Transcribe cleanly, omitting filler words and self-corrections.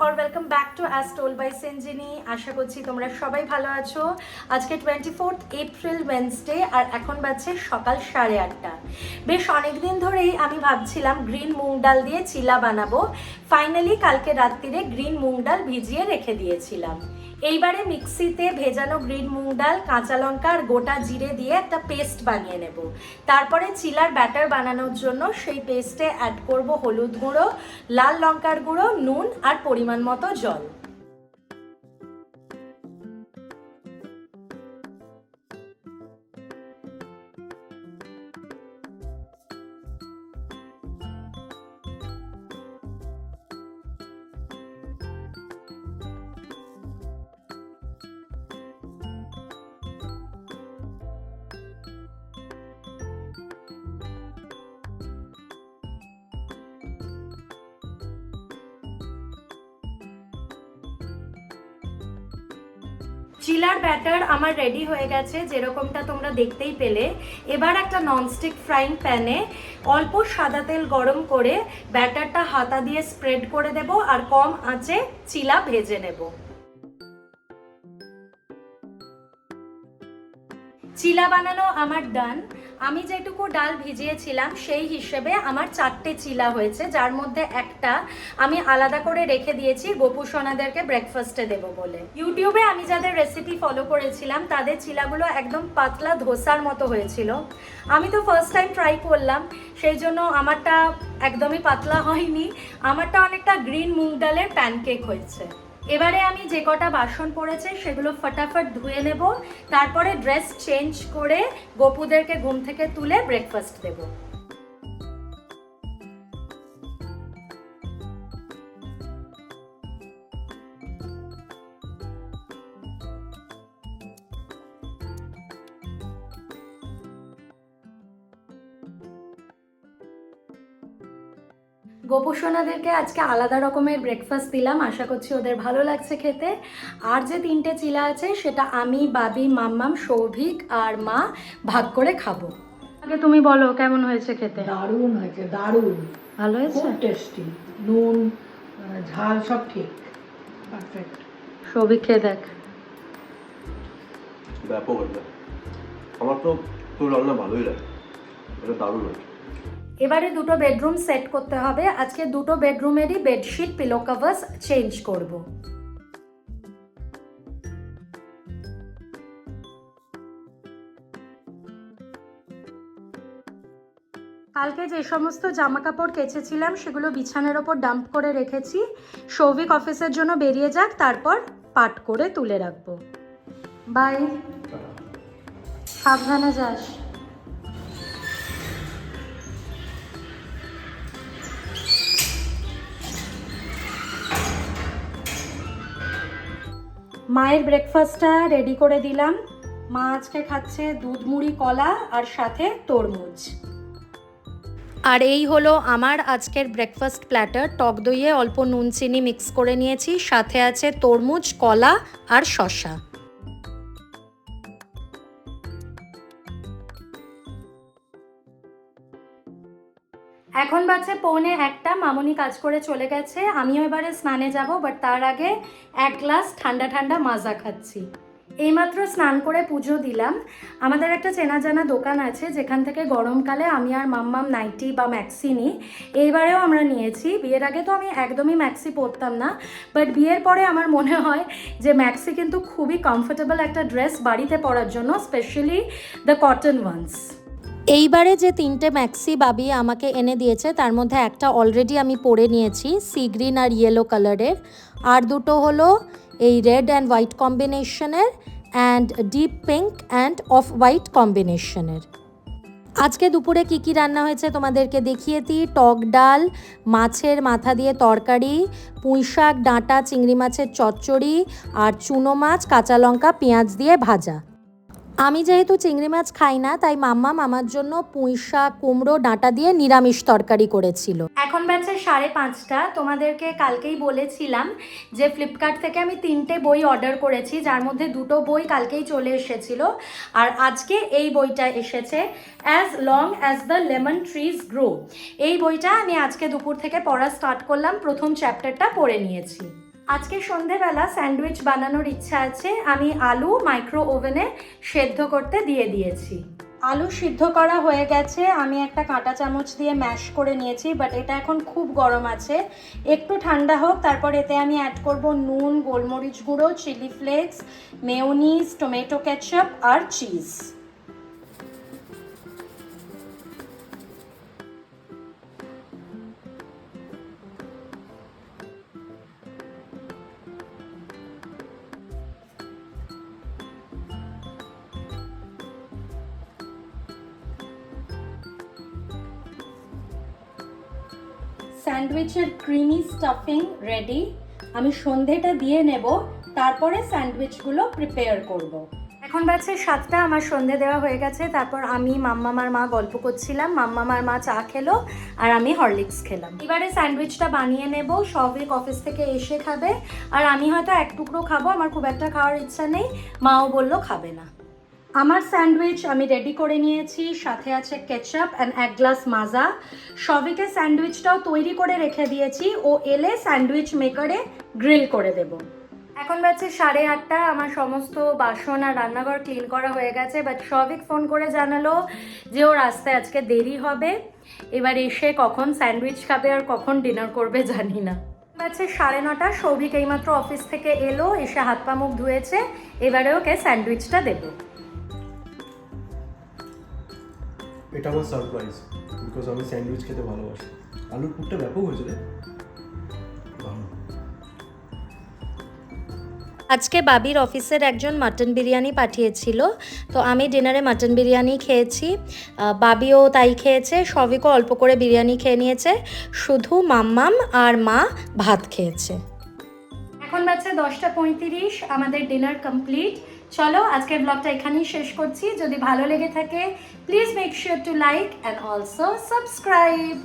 or welcome back to As Told by Sanjini. আশা করছি তোমরা সবাই ভালো আছো। আজকে 24th এপ্রিল ওয়েডনেসডে আর এখন বাজছে সকাল 8:30। বেশ অনেকদিন ধরেই আমি ভাবছিলাম গ্রিন মুগ ডাল দিয়ে চিলা বানাবো। ফাইনালি কালকে রাত্রিরে গ্রিন মুগ ডাল ভিজিয়ে রেখে দিয়েছিলাম। এইবারে মিক্সিতে ভেজানো গ্রিন মুগ ডাল, কাঁচা লঙ্কা আর গোটা জিরে দিয়ে একটা পেস্ট বানিয়ে নেব। তারপরে চিলার ব্যাটার বানানোর জন্য সেই পেস্টে অ্যাড করব হলুদ গুঁড়ো, লাল লঙ্কার গুঁড়ো, নুন আর পরিমাণ মতো জল। চিলার ব্যাটার আমার রেডি হয়ে গেছে, যেরকমটা তোমরা দেখতেই পেলে। এবার একটা ননস্টিক ফ্রাইং প্যানে অল্প সাদা তেল গরম করে ব্যাটারটা হাতা দিয়ে স্প্রেড করে দেব আর কম আঁচে চিলা ভেজে নেব। চিলা বানানো আমার ডান। আমি যেটুকু ডাল ভিজিয়েছিলাম সেই হিসেবে আমার 4টে চিলা হয়েছে, যার মধ্যে একটা আমি আলাদা করে রেখে দিয়েছি গোপু সোনাদেরকে ব্রেকফাস্টে দেব বলে। ইউটিউবে আমি যাদের রেসিপি ফলো করেছিলাম তাদের চিলাগুলো একদম পাতলা ধোসার মতো হয়েছিল। আমি তো ফার্স্ট টাইম ট্রাই করলাম, সেই জন্য আমারটা একদমই পাতলা হয়নি, আমারটা অনেকটা গ্রিন মুগ ডালের প্যানকেক হয়েছে। এবারে আমি যে কটা বাসন পড়েছে সেগুলো ফটাফট ধুয়ে নেব, তারপরে ড্রেস চেঞ্জ করে গোপুদেরকে ঘুম থেকে তুলে ব্রেকফাস্ট দেব। গোপুসোনাদেরকে আজকে আলাদা রকমের ব্রেকফাস্ট দিলাম, আশা করছি ওদের ভালো লাগছে খেতে। আর যে 3টে চিলা আছে সেটা আমি, বাবি, মাম্মাম, সৌভিক আর মা ভাগ করে খাবো। আগে তুমি বলো কেমন হয়েছে খেতে? দারুণ হয়েছে, দারুণ ভালো হয়েছে, খুব টেস্টি, নুন ঝাল সব ঠিক, পারফেক্ট। সৌভিক খেয়ে দেখ। ব্যাপক হয়েছে, আমার তো তোর রান্না ভালোই লাগে, এটা দারুণ হয়েছে। এবারে দুটো বেডরুম সেট করতে হবে। আজকে দুটো বেডরুমেরই বেডশিট, পিলো কভার্স চেঞ্জ করব। কালকে যে সমস্ত জামা কাপড় কেচেছিলাম সেগুলো বিছানার ওপর ডাম্প করে রেখেছি। সৌভিক অফিসের জন্য বেরিয়ে যাক, তারপর পাট করে তুলে রাখবো। বাই, সাবধানে যাস। মায়ের ব্রেকফাস্টটা রেডি করে দিলাম। মা আজকে খাচ্ছে দুধ মুড়ি, কলা আর সাথে তরমুজ। আর এই হলো আমার আজকের ব্রেকফাস্ট প্ল্যাটার। টক দইয়ে অল্প নুন চিনি মিক্স করে নিয়েছি, সাথে আছে তরমুজ, কলা আর শসা। এখন বাজছে 1:45। মামনি কাজ করে চলে গেছে, আমিও এবারে স্নানে যাব, বাট তার আগে 1 গ্লাস ঠান্ডা ঠান্ডা মাজা খাচ্ছি। এইমাত্র স্নান করে পুজো দিলাম। আমাদের একটা চেনা জানা দোকান আছে যেখান থেকে গরমকালে আমি আর মাম্মাম নাইটি বা ম্যাক্সি নিই। এইবারেও আমরা নিয়েছি। বিয়ের আগে তো আমি একদমই ম্যাক্সি পরতাম না, বাট বিয়ের পরে আমার মনে হয় যে ম্যাক্সি কিন্তু খুবই কমফোর্টেবল একটা ড্রেস বাড়িতে পরার জন্য, স্পেশালি দ্য কটন ওয়ান্স। এইবারে যে 3টে ম্যাক্সি বাবি আমাকে এনে দিয়েছে তার মধ্যে একটা অলরেডি আমি পরে নিয়েছি, সি গ্রিন আর ইয়েলো কালারের, আর দুটো হলো এই রেড অ্যান্ড হোয়াইট কম্বিনেশনের and deep pink and off white কম্বিনেশনের। আজকে দুপুরে কি কি রান্না হয়েছে তোমাদেরকে দেখিয়ে দিই। টক ডাল, মাছের মাথা দিয়ে তরকারি, পুঁই শাক, ডাঁটা, চিংড়ি মাছের চচ্চড়ি আর চুনো মাছ কাঁচা লঙ্কা পেঁয়াজ দিয়ে ভাজা। আমি যেহেতু চিংড়ি মাছ খাই না, তাই মাম্মাম আমার জন্য পুঁই শাক, কুমড়ো, ডাঁটা দিয়ে নিরামিষ তরকারি করেছিল। এখন বাজছে 5:30। তোমাদেরকে কালকেই বলেছিলাম যে ফ্লিপকার্ট থেকে আমি 3টে বই অর্ডার করেছি, যার মধ্যে 2টো বই কালকেই চলে এসেছিল, আর আজকে এই বইটা এসেছে, as long as the lemon trees grow. এই বইটা আমি আজকে দুপুর থেকে পড়া স্টার্ট করলাম, প্রথম চ্যাপ্টারটা পড়ে নিয়েছি। আজকে সন্ধেবেলা স্যান্ডউইচ বানানোর ইচ্ছা আছে। আমি আলু মাইক্রো ওভেনে সেদ্ধ করতে দিয়ে দিয়েছি। আলু সিদ্ধ করা হয়ে গেছে। আমি একটা কাঁটা চামচ দিয়ে ম্যাশ করে নিয়েছি, বাট এটা এখন খুব গরম আছে, একটু ঠান্ডা হোক। তারপর এতে আমি অ্যাড করব নুন, গোলমরিচ গুঁড়ো, chilli flakes, mayonnaise, tomato ketchup আর চিজ। স্যান্ডউইচের ক্রিমি স্টাফিং রেডি। আমি সন্ধেটা দিয়ে নেব, তারপরে স্যান্ডউইচগুলো প্রিপেয়ার করব। এখন বাজছে 7টা, আমার সন্ধে দেওয়া হয়ে গেছে। তারপর আমি মাম্মামার মা গল্প করছিলাম, মাম্মামার মা চা খেলো আর আমি হরলিক্স খেলাম। এবারে স্যান্ডউইচটা বানিয়ে নেব। সৌভিক অফিস থেকে এসে খাবে, আর আমি হয়তো এক টুকরো খাবো, আমার খুব একটা খাওয়ার ইচ্ছা নেই। মাও বললো খাবে না। আমার স্যান্ডউইচ আমি রেডি করে নিয়েছি, সাথে আছে কেচাপ অ্যান্ড 1 গ্লাস মাজা। সবিকের স্যান্ডউইচটাও তৈরি করে রেখে দিয়েছি, ও এলে স্যান্ডউইচ মেকারে গ্রিল করে দেব। এখন বাজছে 8:30। আমার সমস্ত বাসন আর রান্নাঘর ক্লিন করা হয়ে গেছে, বাট সবিক ফোন করে জানালো যে ওর আসতে আজকে দেরি হবে। এবার এসে কখন স্যান্ডউইচ খাবে আর কখন ডিনার করবে জানি না। বাজছে 9:30। সৌভিক এইমাত্র অফিস থেকে এলো, এসে হাত পা মুখ ধুয়েছে। এবারে ওকে স্যান্ডউইচটা দেবো। এটা আমার সারপ্রাইজ, বিকজ আমি স্যান্ডউইচ খেতে ভালোবাসি। আলুর পুরটা ব্যাপক হয়েছে রে। আজকে বাবির অফিসের একজন মাটন বিরিয়ানি পাঠিয়েছিল, তো আমি ডিনারে মাটন বিরিয়ানি খেয়েছি। বাবিও তাই খেয়েছে। সবিকও অল্প করে বিরিয়ানি খেয়ে নিয়েছে, শুধু মাম্মাম আর মা ভাত খেয়েছে। এখন বাজছে 10:35। আমাদের ডিনার কমপ্লিট। চলো আজকের ব্লগটা এখানেই শেষ করছি। যদি ভালো লেগে থাকে please make sure to like and also subscribe.